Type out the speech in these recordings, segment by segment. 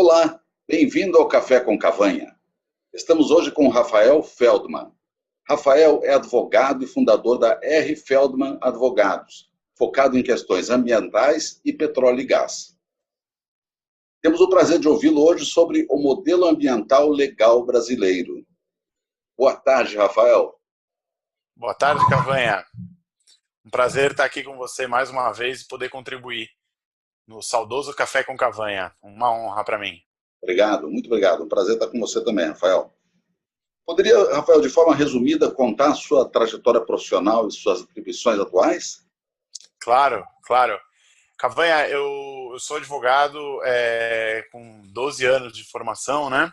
Olá, bem-vindo ao Café com Cavanha. Estamos hoje com Rafael Feldman. Rafael é advogado e fundador da R. Feldman Advogados, focado em questões ambientais e petróleo e gás. Temos o prazer de ouvi-lo hoje sobre o modelo ambiental legal brasileiro. Boa tarde, Rafael. Boa tarde, Cavanha. Um prazer estar aqui com você mais uma vez e poder contribuir no saudoso Café com Cavanha. Uma honra para mim. Obrigado, muito obrigado. Um prazer estar com você também, Rafael. Poderia, Rafael, de forma resumida, contar a sua trajetória profissional e suas atribuições atuais? Claro. Cavanha, eu sou advogado com 12 anos de formação, né?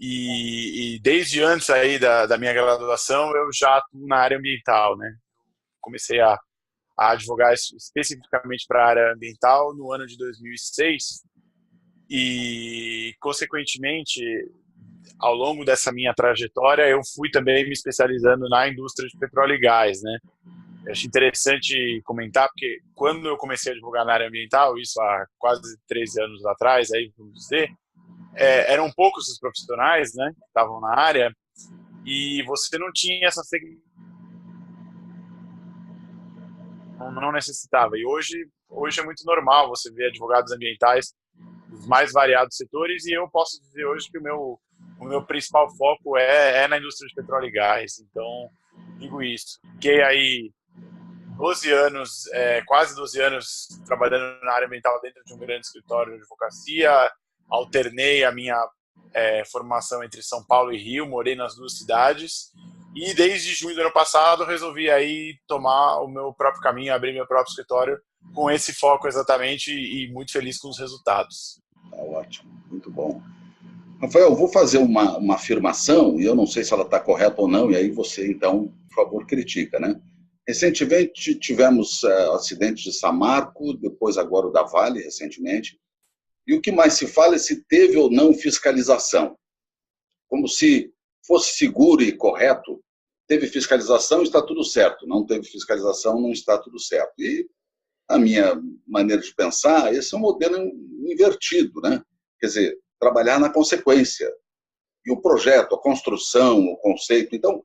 E desde antes aí da minha graduação eu já atuo na área ambiental, né? Comecei a advogar especificamente para a área ambiental no ano de 2006 e, consequentemente, ao longo dessa minha trajetória, eu fui também me especializando na indústria de petróleo e gás, né? Eu acho interessante comentar, porque quando eu comecei a advogar na área ambiental, isso há quase 13 anos atrás, aí, vamos dizer, eram poucos os profissionais, né, que estavam na área, e você não tinha essa não necessitava. E hoje é muito normal você ver advogados ambientais dos mais variados setores, e eu posso dizer hoje que o meu principal foco é na indústria de petróleo e gás. Então, digo isso. Fiquei aí 12 anos, quase 12 anos trabalhando na área ambiental dentro de um grande escritório de advocacia. Alternei a minha formação entre São Paulo e Rio, morei nas duas cidades. E desde junho do ano passado resolvi aí tomar o meu próprio caminho, abrir meu próprio escritório com esse foco exatamente, e muito feliz com os resultados. Tá ótimo, muito bom. Rafael, eu vou fazer uma afirmação, e eu não sei se ela está correta ou não, e aí você, então, por favor, critica, né? Recentemente tivemos acidente de Samarco, depois agora o da Vale, recentemente, e o que mais se fala é se teve ou não fiscalização. Como se fosse seguro e correto, teve fiscalização, está tudo certo, não teve fiscalização, não está tudo certo. E a minha maneira de pensar, esse é um modelo invertido, né? Quer dizer, trabalhar na consequência. E o projeto, a construção, o conceito, então,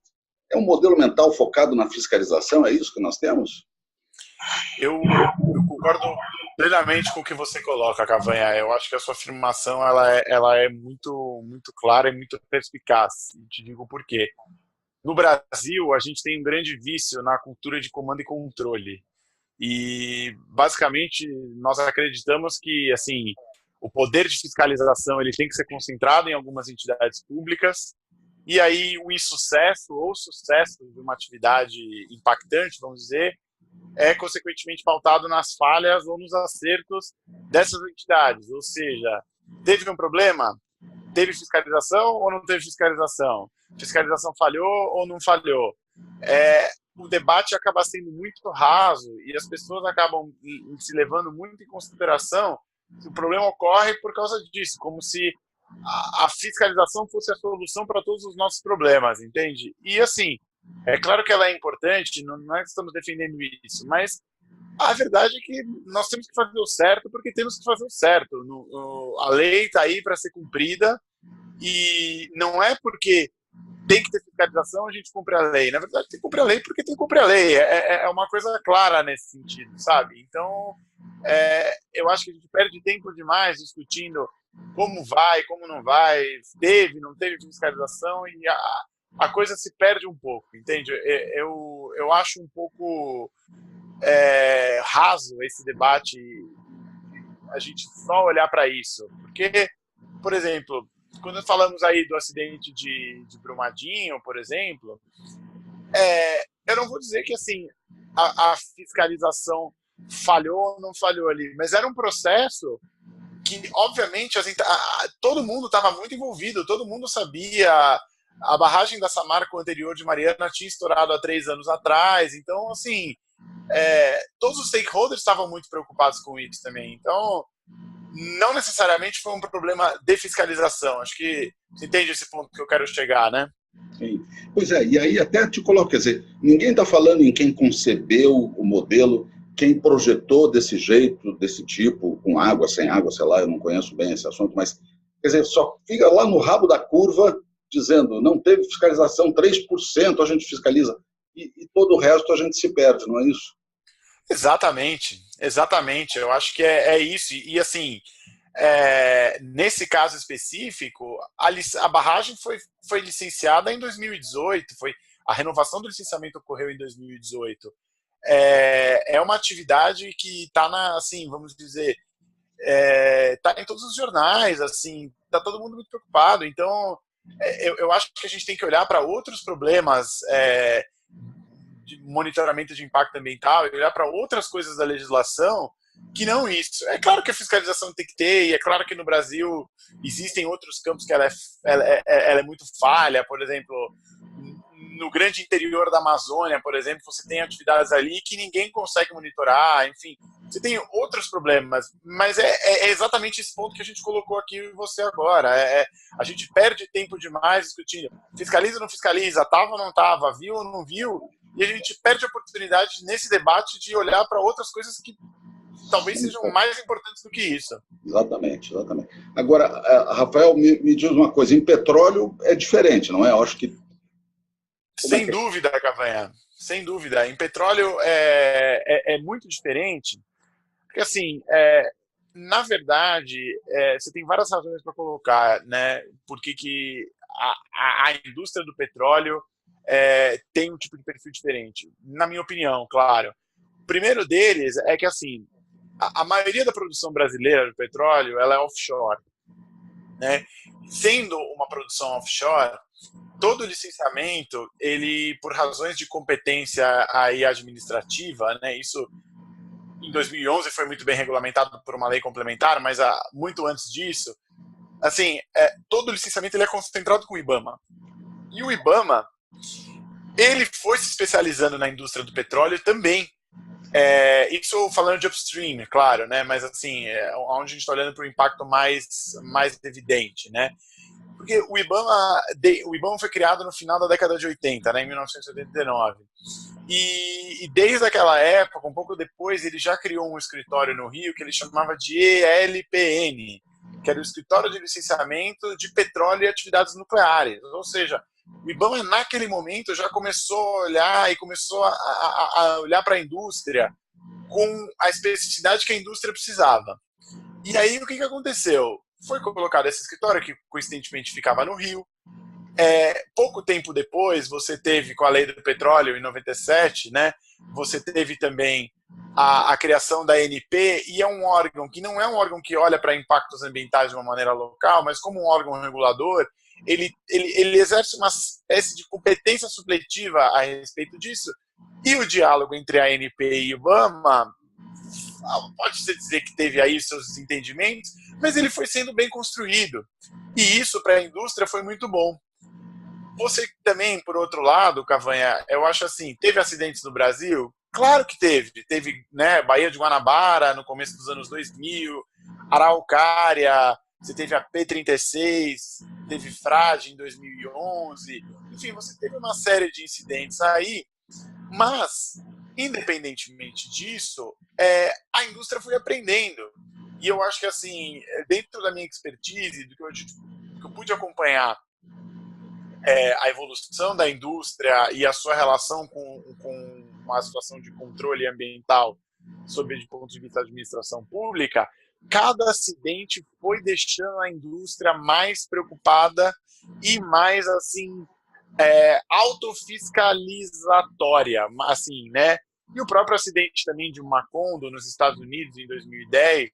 é um modelo mental focado na fiscalização, é isso que nós temos? Eu concordo plenamente com o que você coloca, Cavanha. Eu acho que a sua afirmação ela é muito, muito clara e muito perspicaz. E te digo por quê. No Brasil, a gente tem um grande vício na cultura de comando e controle. E, basicamente, nós acreditamos que, assim, o poder de fiscalização ele tem que ser concentrado em algumas entidades públicas, e aí o insucesso ou sucesso de uma atividade impactante, vamos dizer, é consequentemente pautado nas falhas ou nos acertos dessas entidades. Ou seja, teve um problema? Teve fiscalização ou não teve fiscalização? Fiscalização falhou ou não falhou? O debate acaba sendo muito raso e as pessoas acabam se levando muito em consideração que o problema ocorre por causa disso, como se a fiscalização fosse a solução para todos os nossos problemas, entende? E assim, é claro que ela é importante, não é que estamos defendendo isso, mas a verdade é que nós temos que fazer o certo porque temos que fazer o certo. A lei está aí para ser cumprida e não é porque tem que ter fiscalização a gente cumpre a lei. Na verdade, tem que cumprir a lei porque tem que cumprir a lei. É uma coisa clara nesse sentido, sabe? Então, eu acho que a gente perde tempo demais discutindo como vai, como não vai, teve, não teve fiscalização, e a coisa se perde um pouco, entende? Eu acho um pouco raso esse debate, a gente só olhar para isso. Porque, por exemplo, quando falamos aí do acidente de Brumadinho, por exemplo, eu não vou dizer que assim, a fiscalização falhou ou não falhou ali, mas era um processo que, obviamente, todo mundo estava muito envolvido, todo mundo sabia. A barragem da Samarco anterior de Mariana tinha estourado há 3 anos atrás, então, assim, todos os stakeholders estavam muito preocupados com isso também. Então, não necessariamente foi um problema de fiscalização. Acho que você entende esse ponto que eu quero chegar, né? Sim. Pois é, e aí até te coloco, quer dizer, ninguém está falando em quem concebeu o modelo quem projetou desse jeito, desse tipo, com água, sem água, sei lá, eu não conheço bem esse assunto, mas, quer dizer, só fica lá no rabo da curva dizendo, não teve fiscalização, 3% a gente fiscaliza, e todo o resto a gente se perde, não é isso? Exatamente, exatamente. Eu acho que é isso. E assim, nesse caso específico, a barragem foi licenciada em 2018, a renovação do licenciamento ocorreu em 2018. É uma atividade que está assim, vamos dizer, está em todos os jornais, assim, está todo mundo muito preocupado. Então, eu acho que a gente tem que olhar para outros problemas de monitoramento de impacto ambiental e olhar para outras coisas da legislação que não isso. É claro que a fiscalização tem que ter, e é claro que no Brasil existem outros campos que ela é muito falha, por exemplo, no grande interior da Amazônia, por exemplo, você tem atividades ali que ninguém consegue monitorar, enfim, você tem outros problemas, mas é exatamente esse ponto que a gente colocou aqui você agora. A gente perde tempo demais discutindo, fiscaliza ou não fiscaliza, estava ou não estava, viu ou não viu, e a gente perde a oportunidade nesse debate de olhar para outras coisas que talvez sejam mais importantes do que isso. Exatamente, exatamente. Agora, Rafael, me diz uma coisa, em petróleo é diferente, não é? Eu acho que... Sem dúvida, Cavanha, sem dúvida. Em petróleo é muito diferente, porque assim, na verdade, você tem várias razões para colocar, né? Porque que a indústria do petróleo tem um tipo de perfil diferente. Na minha opinião, claro. O primeiro deles é que, assim, a maioria da produção brasileira de petróleo ela é offshore, né? Sendo uma produção offshore, todo licenciamento, ele, por razões de competência aí administrativa, né? Isso em 2011 foi muito bem regulamentado por uma lei complementar, mas muito antes disso, assim, todo licenciamento ele é concentrado com o IBAMA. E o IBAMA, ele foi se especializando na indústria do petróleo também. Isso falando de upstream, é claro, né? Mas assim, onde a gente está olhando para o impacto mais evidente, né? Porque o IBAMA foi criado no final da década de 80, né, em 1989. E desde aquela época, um pouco depois, ele já criou um escritório no Rio que ele chamava de ELPN, que era o Escritório de Licenciamento de Petróleo e Atividades Nucleares. Ou seja, o IBAMA, naquele momento, já começou a olhar e começou a olhar para a indústria com a especificidade que a indústria precisava. E aí, o que aconteceu? Foi colocado esse escritório, que coincidentemente ficava no Rio. Pouco tempo depois, você teve, com a Lei do Petróleo, em 97, né, você teve também a criação da ANP, e é um órgão que não é um órgão que olha para impactos ambientais de uma maneira local, mas como um órgão regulador, ele exerce uma espécie de competência supletiva a respeito disso, e o diálogo entre a ANP e o IBAMA, pode-se dizer que teve aí seus desentendimentos, mas ele foi sendo bem construído. E isso para a indústria foi muito bom. Você também, por outro lado, Cavanha, eu acho assim, teve acidentes no Brasil? Claro que teve. Teve, né, Baía de Guanabara no começo dos anos 2000, Araucária, você teve a P-36, teve Frade em 2011. Enfim, você teve uma série de incidentes aí, mas, independentemente disso, a indústria foi aprendendo. E eu acho que, assim, dentro da minha expertise, do que eu pude acompanhar a evolução da indústria e a sua relação com a situação de controle ambiental, sob o ponto de vista da administração pública, cada acidente foi deixando a indústria mais preocupada e mais, assim, autofiscalizatória, assim, né? E o próprio acidente também de Macondo, nos Estados Unidos, em 2010,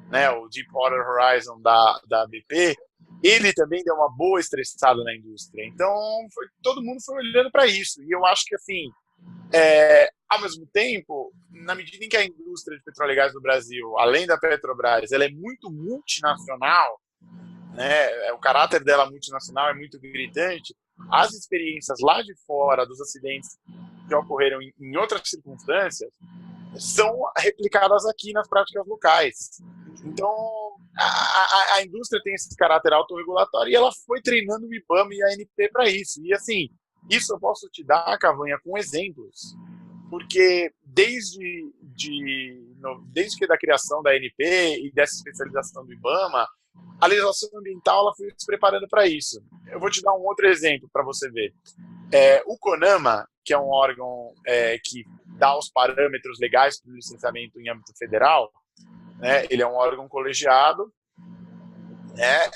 né, o Deepwater Horizon da BP, ele também deu uma boa estressada na indústria. Então, todo mundo foi olhando para isso. E eu acho que, assim, ao mesmo tempo, na medida em que a indústria de petróleo e gás do Brasil, além da Petrobras, ela é muito multinacional, né, o caráter dela multinacional é muito gritante, as experiências lá de fora dos acidentes que ocorreram em outras circunstâncias são replicadas aqui nas práticas locais. Então, a indústria tem esse caráter autorregulatório e ela foi treinando o IBAMA e a ANP para isso. E, assim, isso eu posso te dar, Cavanha, com exemplos. porque desde que da criação da ANP e dessa especialização do IBAMA, a legislação ambiental ela foi se preparando para isso. Eu vou te dar um outro exemplo para você ver. O CONAMA, que é um órgão que dá os parâmetros legais para o licenciamento em âmbito federal, né, ele é um órgão colegiado, né,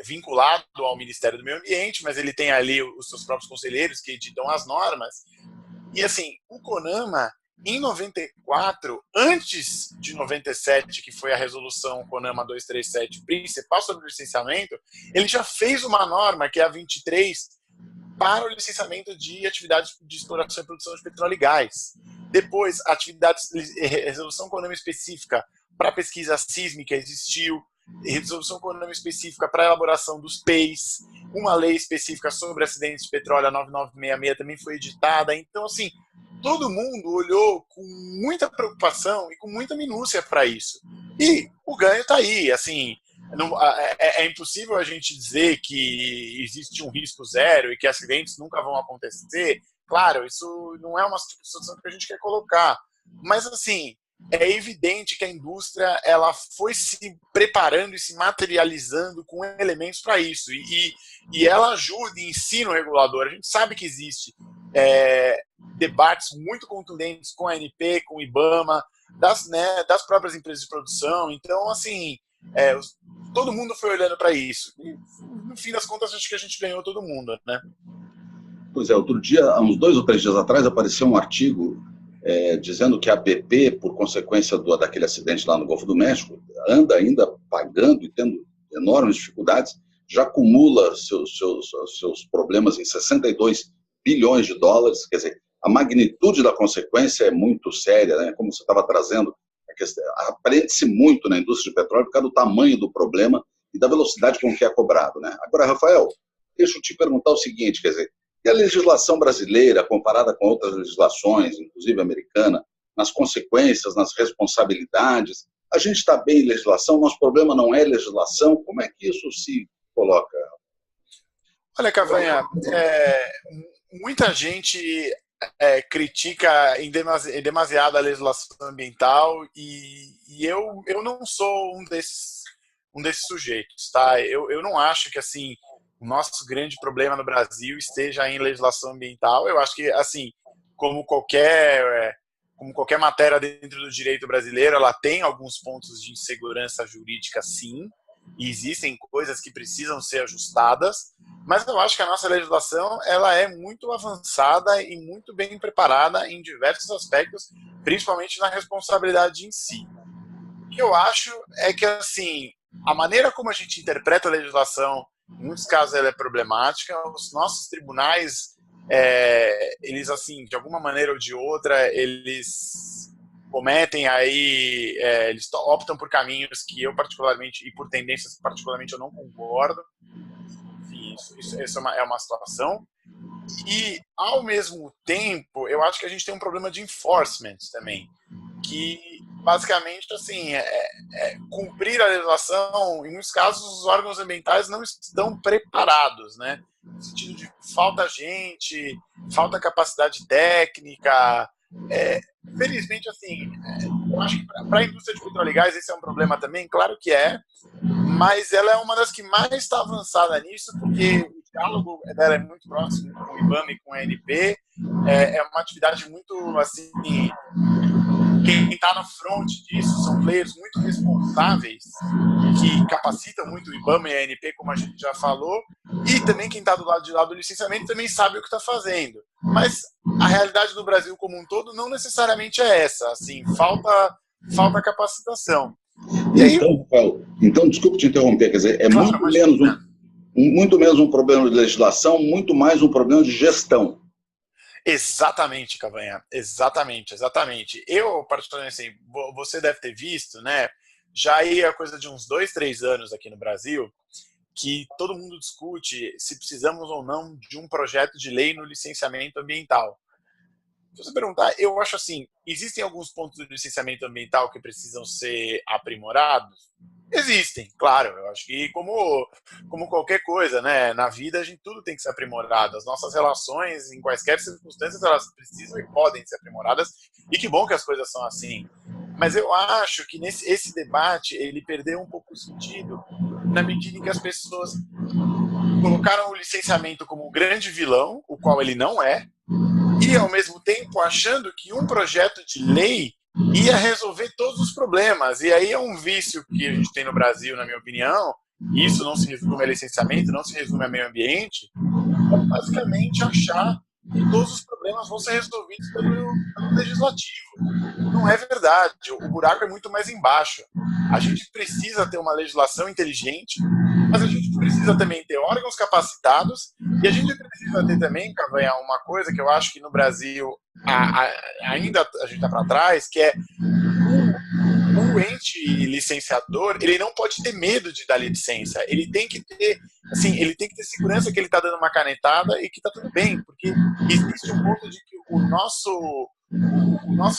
vinculado ao Ministério do Meio Ambiente, mas ele tem ali os seus próprios conselheiros que editam as normas. E assim, o CONAMA, em 94, antes de 97, que foi a resolução CONAMA 237 principal sobre o licenciamento, ele já fez uma norma, que é a 23, para o licenciamento de atividades de exploração e produção de petróleo e gás. Depois, resolução CONAMA específica para pesquisa sísmica existiu, resolução CONAMA específica para a elaboração dos PEIs, uma lei específica sobre acidentes de petróleo, a 9966, também foi editada. Então, assim, todo mundo olhou com muita preocupação e com muita minúcia para isso. E o ganho está aí, assim, é impossível a gente dizer que existe um risco zero e que acidentes nunca vão acontecer. Claro, isso não é uma situação que a gente quer colocar, mas assim, é evidente que a indústria ela foi se preparando e se materializando com elementos para isso, e ela ajuda e ensina o regulador. A gente sabe que existe debates muito contundentes com a ANP, com o IBAMA, das próprias empresas de produção. Então, assim, todo mundo foi olhando para isso. E, no fim das contas, acho que a gente ganhou todo mundo, né? Pois é, outro dia, há uns 2 ou 3 dias atrás, apareceu um artigo dizendo que a BP, por consequência daquele acidente lá no Golfo do México, anda ainda pagando e tendo enormes dificuldades, já acumula seus problemas em 62 bilhões de dólares. Quer dizer, a magnitude da consequência é muito séria, né? Como você estava trazendo, aprende-se muito na indústria de petróleo por causa do tamanho do problema e da velocidade com que é cobrado, né? Agora, Rafael, deixa eu te perguntar o seguinte, quer dizer, e a legislação brasileira, comparada com outras legislações, inclusive americana, nas consequências, nas responsabilidades, a gente está bem em legislação, nosso problema não é legislação, como é que isso se coloca? Olha, Cavanha, muita gente critica em demasiado a legislação ambiental e eu não sou um desses sujeitos, tá? Eu não acho que, assim, o nosso grande problema no Brasil esteja em legislação ambiental. Eu acho que, assim, como qualquer matéria dentro do direito brasileiro, ela tem alguns pontos de insegurança jurídica, sim, e existem coisas que precisam ser ajustadas, mas eu acho que a nossa legislação ela é muito avançada e muito bem preparada em diversos aspectos, principalmente na responsabilidade em si. O que eu acho é que, assim, a maneira como a gente interpreta a legislação, em muitos casos, ela é problemática. Os nossos tribunais, eles, assim, de alguma maneira ou de outra, eles cometem aí, eles optam por caminhos que eu particularmente, e por tendências que particularmente eu não concordo. Enfim, isso é uma situação. E, ao mesmo tempo, eu acho que a gente tem um problema de enforcement também, que basicamente, assim, cumprir a legislação, em muitos casos, os órgãos ambientais não estão preparados, né? No sentido de falta gente, falta capacidade técnica. Felizmente, assim, eu acho que para a indústria de petróleo e gás esse é um problema também, claro que é, mas ela é uma das que mais está avançada nisso, porque o diálogo dela é muito próximo com o IBAMA e com a ANP, é uma atividade muito, assim, quem está na front disso são players muito responsáveis, que capacitam muito o IBAMA e a ANP, como a gente já falou, e também quem está do lado de lá do licenciamento também sabe o que está fazendo. Mas a realidade do Brasil como um todo não necessariamente é essa, assim, falta capacitação. E aí, então, desculpe te interromper, quer dizer, é claro, muito menos um problema de legislação, muito mais um problema de gestão. Exatamente, Cavanha, exatamente. Eu, particularmente, assim, você deve ter visto, né, já ia coisa de uns 2, 3 anos aqui no Brasil, que todo mundo discute se precisamos ou não de um projeto de lei no licenciamento ambiental. Se você perguntar, eu acho assim, existem alguns pontos do licenciamento ambiental que precisam ser aprimorados? Existem, claro. Eu acho que como qualquer coisa, né? Na vida a gente tudo tem que ser aprimorado. As nossas relações, em quaisquer circunstâncias, elas precisam e podem ser aprimoradas. E que bom que as coisas são assim. Mas eu acho que esse debate ele perdeu um pouco o sentido na medida em que as pessoas colocaram o licenciamento como o grande vilão, o qual ele não é, e ao mesmo tempo achando que um projeto de lei ia resolver todos os problemas. E aí é um vício que a gente tem no Brasil, na minha opinião. Isso não se resume a licenciamento, não se resume a meio ambiente. É basicamente achar que todos os problemas vão ser resolvidos pelo legislativo. Não é verdade. O buraco é muito mais embaixo. A gente precisa ter uma legislação inteligente, mas a gente precisa também ter órgãos capacitados e a gente precisa ter também, Cavanha, uma coisa que eu acho que no Brasil ainda a gente está para trás, que é o ente licenciador, ele não pode ter medo de dar licença. Ele tem que ter, assim, ele tem que ter segurança que ele está dando uma canetada e que está tudo bem, porque existe um ponto de que o nosso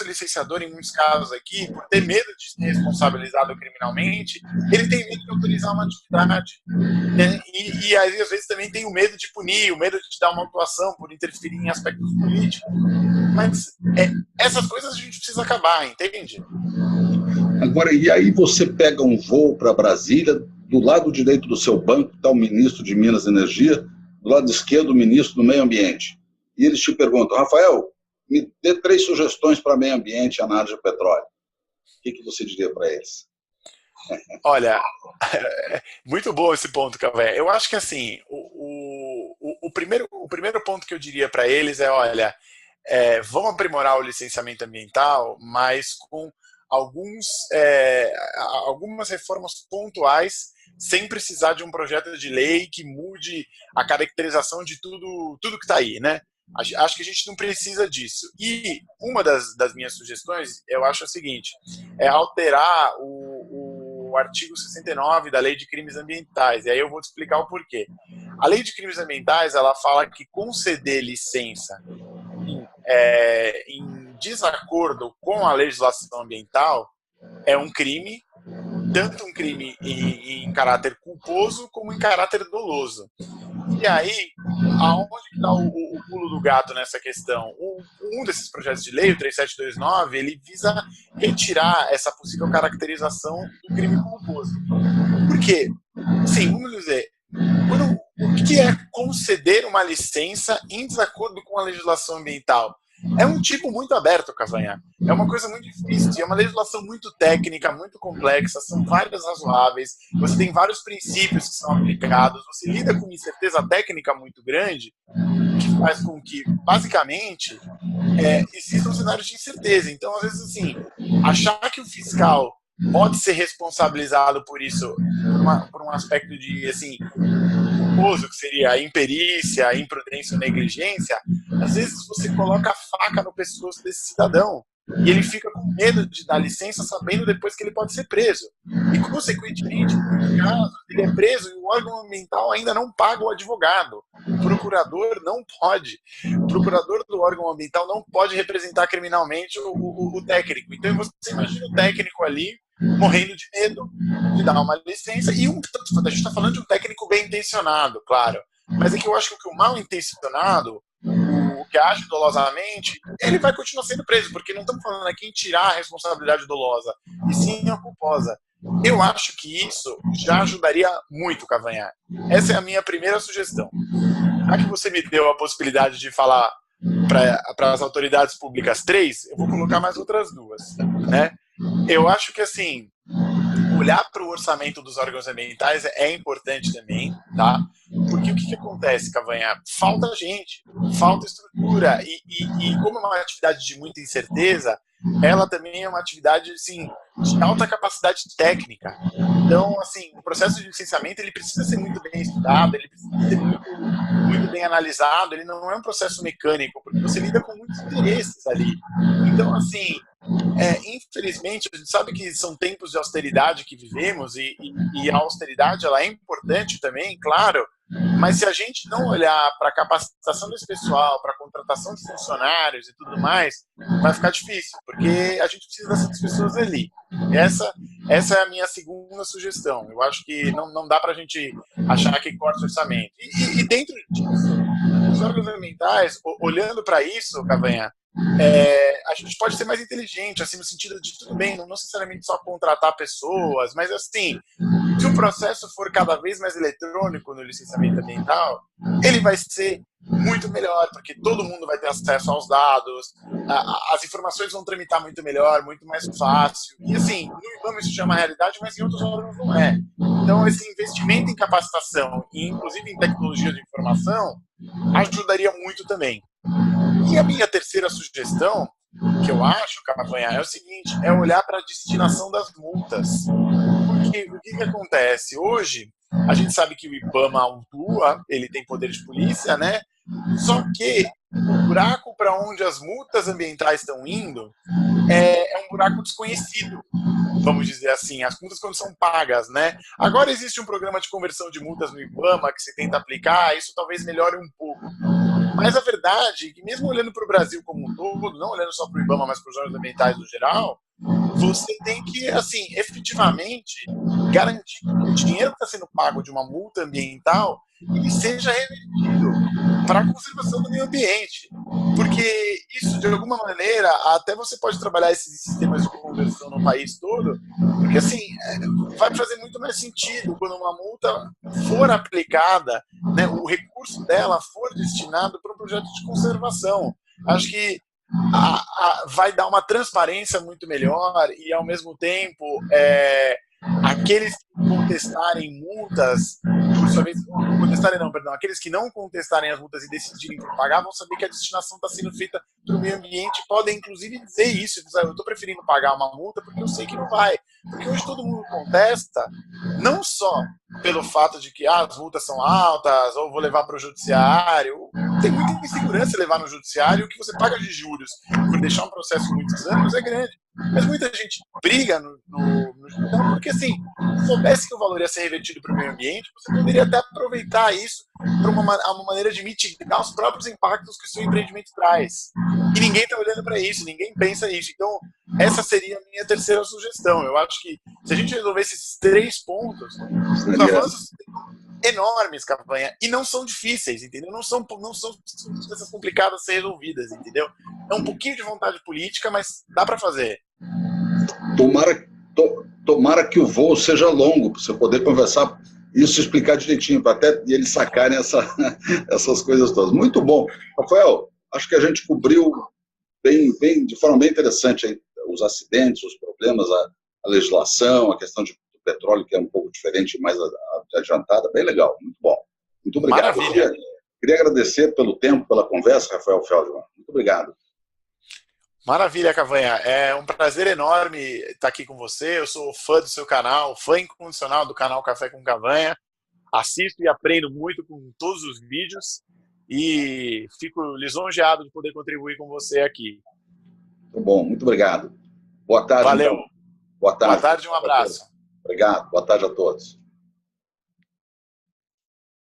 licenciador, em muitos casos aqui, por ter medo de ser responsabilizado criminalmente, ele tem medo de autorizar uma atividade, né? E aí, às vezes também tem o medo de punir, o medo de dar uma atuação por interferir em aspectos políticos. Mas essas coisas a gente precisa acabar, entende? Agora, e aí você pega um voo para Brasília, do lado direito do seu banco está o ministro de Minas e Energia, do lado esquerdo o ministro do Meio Ambiente. E eles te perguntam, Rafael, me dê 3 sugestões para meio ambiente e análise de petróleo. O que você diria para eles? Olha, muito bom esse ponto, Cavé. Eu acho que assim, o primeiro ponto que eu diria para eles é, olha, vamos aprimorar o licenciamento ambiental, mas com algumas reformas pontuais, sem precisar de um projeto de lei que mude a caracterização de tudo que está aí, né? Acho que a gente não precisa disso. E uma das minhas sugestões, eu acho a seguinte, é alterar o artigo 69 da Lei de Crimes Ambientais. E aí eu vou te explicar o porquê. A Lei de Crimes Ambientais, ela fala que conceder licença em desacordo com a legislação ambiental é um crime, tanto um crime em caráter culposo como em caráter doloso. E aí, aonde está o pulo do gato nessa questão? Um desses projetos de lei, o 3729, ele visa retirar essa possível caracterização do crime culposo. Por quê? Sim, vamos dizer, o que é conceder uma licença em desacordo com a legislação ambiental? É um tipo muito aberto, Cavanha. É uma coisa muito difícil, é uma legislação muito técnica, muito complexa, são várias razoáveis, você tem vários princípios que são aplicados, você lida com uma incerteza técnica muito grande, que faz com que, basicamente, existam cenários de incerteza. Então, às vezes, assim, achar que o fiscal pode ser responsabilizado por isso, por um aspecto de, assim, que seria a imperícia, a imprudência ou negligência, às vezes você coloca a faca no pescoço desse cidadão e ele fica com medo de dar licença, sabendo depois que ele pode ser preso. E, consequentemente, no caso, ele é preso e o órgão ambiental ainda não paga o advogado. O procurador não pode. O procurador do órgão ambiental não pode representar criminalmente o técnico. Então, você imagina o técnico ali morrendo de medo de dar uma licença, e a gente está falando de um técnico bem intencionado, claro, mas é que eu acho que o mal intencionado, o que age dolosamente, ele vai continuar sendo preso, porque não estamos falando aqui em tirar a responsabilidade dolosa, e sim a culposa. Eu acho que isso já ajudaria muito, Cavanhaque. Essa é a minha primeira sugestão. Já que você me deu a possibilidade de falar para as autoridades públicas 3, eu vou colocar mais outras 2, né? Eu acho que, assim, olhar para o orçamento dos órgãos ambientais é importante também, tá? Porque o que acontece, Cavanha? Falta gente, falta estrutura, e como é uma atividade de muita incerteza, ela também é uma atividade, assim, de alta capacidade técnica. Então, assim, o processo de licenciamento, ele precisa ser muito bem estudado, ele precisa ser muito bem analisado, ele não é um processo mecânico, porque você lida com muitos interesses ali. Então, assim, infelizmente, a gente sabe que são tempos de austeridade que vivemos, e a austeridade, ela é importante também, claro, mas se a gente não olhar para a capacitação desse pessoal, para a contratação de funcionários e tudo mais, vai ficar difícil, porque a gente precisa dessas pessoas ali. Essa essa é a minha segunda sugestão. Eu acho que não dá para a gente achar que corta o orçamento. E dentro disso, os órgãos ambientais, olhando para isso, Cavanha, a gente pode ser mais inteligente, assim, no sentido de, tudo bem, não necessariamente só contratar pessoas, mas assim, se o processo for cada vez mais eletrônico no licenciamento ambiental, ele vai ser muito melhor, porque todo mundo vai ter acesso aos dados, as informações vão tramitar muito melhor, muito mais fácil. E assim, no IBAMA isso já é uma realidade, mas em outros órgãos não é. Então, esse investimento em capacitação e inclusive em tecnologia de informação ajudaria muito também. E a minha terceira sugestão, que eu acho, Cavanha, é o seguinte, é olhar para a destinação das multas. Porque o que acontece? Hoje, a gente sabe que o IBAMA autua, ele tem poder de polícia, né? Só que o buraco para onde as multas ambientais estão indo é um buraco desconhecido, vamos dizer assim, as multas quando são pagas, né? Agora existe um programa de conversão de multas no IBAMA que se tenta aplicar, isso talvez melhore um pouco. Mas a verdade é que mesmo olhando para o Brasil como um todo, não olhando só para o IBAMA, mas para os órgãos ambientais no geral, você tem que, assim, efetivamente garantir que o dinheiro que está sendo pago de uma multa ambiental ele seja revertido para a conservação do meio ambiente. Porque isso, de alguma maneira, até você pode trabalhar esses sistemas de conversão no país todo, porque, assim, vai fazer muito mais sentido quando uma multa for aplicada, né, o recurso dela for destinado para um projeto de conservação. Acho que vai dar uma transparência muito melhor e, ao mesmo tempo, aqueles que contestarem multas, por sua vez, aqueles que não contestarem as multas e decidirem por pagar, vão saber que a destinação está sendo feita para o meio ambiente, podem inclusive dizer isso, eu estou preferindo pagar uma multa porque eu sei que não vai. Porque hoje todo mundo contesta, não só pelo fato de que as multas são altas, ou vou levar para o judiciário, tem muita insegurança levar no judiciário, o que você paga de juros por deixar um processo muitos anos é grande. Mas muita gente briga no judiciário porque, assim, se soubesse que o valor ia ser revertido para o meio ambiente, você poderia até aproveitar isso para uma maneira de mitigar os próprios impactos que o seu empreendimento traz. E ninguém está olhando para isso, ninguém pensa nisso. Então, essa seria a minha terceira sugestão. Eu acho que se a gente resolvesse esses 3 pontos, os avanços enormes, Cavanha, e não são difíceis, entendeu? Não são coisas complicadas a ser resolvidas, entendeu? É um pouquinho de vontade política, mas dá para fazer. Tomara que o voo seja longo, para você poder conversar isso, explicar direitinho, para até eles sacarem essas coisas todas. Muito bom. Rafael, acho que a gente cobriu de forma bem interessante aí, os acidentes, os problemas, a legislação, a questão do petróleo, que é um pouco diferente, mais adiantada. Bem legal, muito bom. Muito obrigado. Maravilha. Queria agradecer pelo tempo, pela conversa, Rafael Feldman. Muito obrigado. Maravilha, Cavanha. É um prazer enorme estar aqui com você. Eu sou fã do seu canal, fã incondicional do canal Café com Cavanha. Assisto e aprendo muito com todos os vídeos e fico lisonjeado de poder contribuir com você aqui. Muito bom, muito obrigado. Boa tarde. Valeu. Então. Boa tarde. Boa tarde e um abraço. Obrigado. Boa tarde a todos.